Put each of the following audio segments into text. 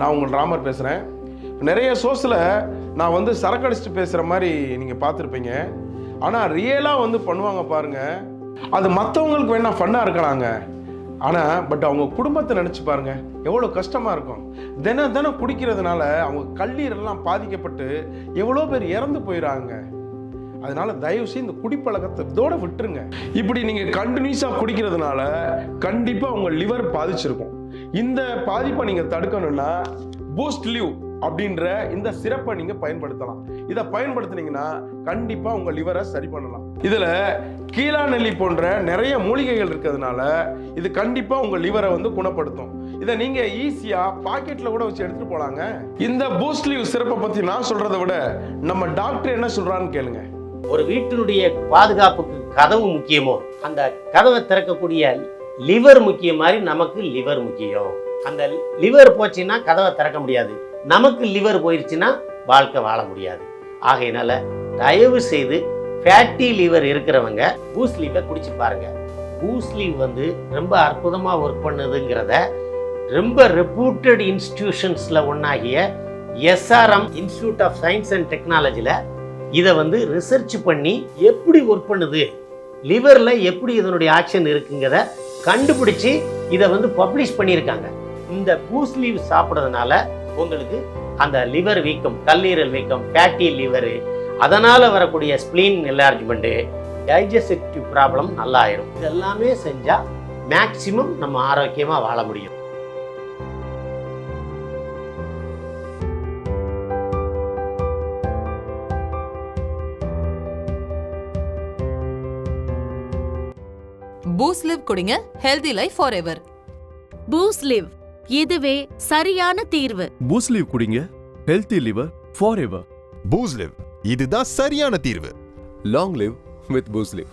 நான் உங்கள் ராமர் பேசுகிறேன். நிறைய ஷோஸில் நான் வந்து சரக்கு அடிச்சுட்டு பேசுகிற மாதிரி நீங்கள் பார்த்துருப்பீங்க. ஆனால் ரியலாக வந்து பண்ணுவாங்க பாருங்கள். அது மற்றவங்களுக்கு வேணால் ஃபன்னாக இருக்கலாங்க. ஆனால் பட் அவங்க குடும்பத்தை நினச்சி பாருங்க, எவ்வளோ கஷ்டமாக இருக்கும். தினம் குடிக்கிறதுனால அவங்க கல்லீரெல்லாம் பாதிக்கப்பட்டு எவ்வளோ பேர் இறந்து போயிடறாங்க. அதனால தயவு செய்து இந்த குடிப்பழக்கத்தை இதோட விட்டுருங்க. இப்படி நீங்கள் கண்டினியூஸாக குடிக்கிறதுனால கண்டிப்பாக உங்கள் லிவர் பாதிச்சிருக்கும். இந்த பாதிப்பை நீங்கள் தடுக்கணும்னா பூஸ்ட் லிவ் அப்படின்ற இந்த சிறப்பை நீங்க பயன்படுத்தலாம். இதை பயன்படுத்தினீங்கன்னா கண்டிப்பா உங்க லிவரை சரி பண்ணலாம். இதுல கீழாநெல்லி போன்ற நிறைய மூலிகைகள் இருக்கிறதுனால இது கண்டிப்பா உங்க லிவரை வந்து குணப்படுத்தும். இதை நீங்க ஈஸியா பாக்கெட்ல கூட வச்சு எடுத்துட்டு போலாங்க. இந்த பூஸ்ட் லிவ் சிறப்பை பத்தி நான் சொல்றதை விட நம்ம டாக்டர் என்ன சொல்றான்னு கேளுங்க. ஒரு வீட்டினுடைய பாதுகாப்புக்கு கதவு முக்கியமோ, அந்த கதவை திறக்கக்கூடிய லிவர் முக்கியம் மாதிரி நமக்கு லிவர் முக்கியம். அந்த லிவர் போச்சுன்னா கதவை திறக்க முடியாது. நமக்கு லிவர் போயிடுச்சுன்னா வாழ்க்கை வாழ முடியாது. ஆகையினால தயவு செய்து ஃபேட்டி லிவர் இருக்கிறவங்க பூஸ்ட் லீவை குடிச்சு பாருங்க. பூஸ்ட் லீவ் வந்து ரொம்ப அற்புதமாக ஒர்க் பண்ணுதுங்கிறத ரொம்ப ரெப்யூட்டட் இன்ஸ்டிடியூஷன்ஸில் ஒன்றாகிய SRM institute of science and டெக்னாலஜியில் இதை வந்து ரிசர்ச் பண்ணி எப்படி ஒர்க் பண்ணுது, லிவரில் எப்படி இதனுடைய ஆக்ஷன் இருக்குங்கிறத கண்டுபிடிச்சி இதை வந்து பப்ளிஷ் பண்ணியிருக்காங்க. இந்த பூஸ்ட் லீவ் சாப்பிட்றதுனால உங்களுக்கு அந்த லிவர் வீக்கம், கல்லீரல் வீக்கம், ஃபேட்டி லிவரு, அதனால் வரக்கூடிய ஸ்ப்ளீன் என்லார்ஜ்மெண்ட்டு, டைஜஸ்டிவ் ப்ராப்ளம் நல்லா ஆயிரும். இதெல்லாமே செஞ்சால் மேக்சிமம் நம்ம ஆரோக்கியமாக வாழ முடியும். பூஸ்ட் லிவ் குடிங்க, healthy life for ever. Boost live, இதுவே சரியான தீர்வு. பூஸ்ட் லிவ் குடிங்க, healthy liver for ever. Boost live, இதுதான் சரியான தீர்வு. Long live with boost live.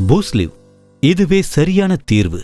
Boost live, இதுவே சரியான தீர்வு.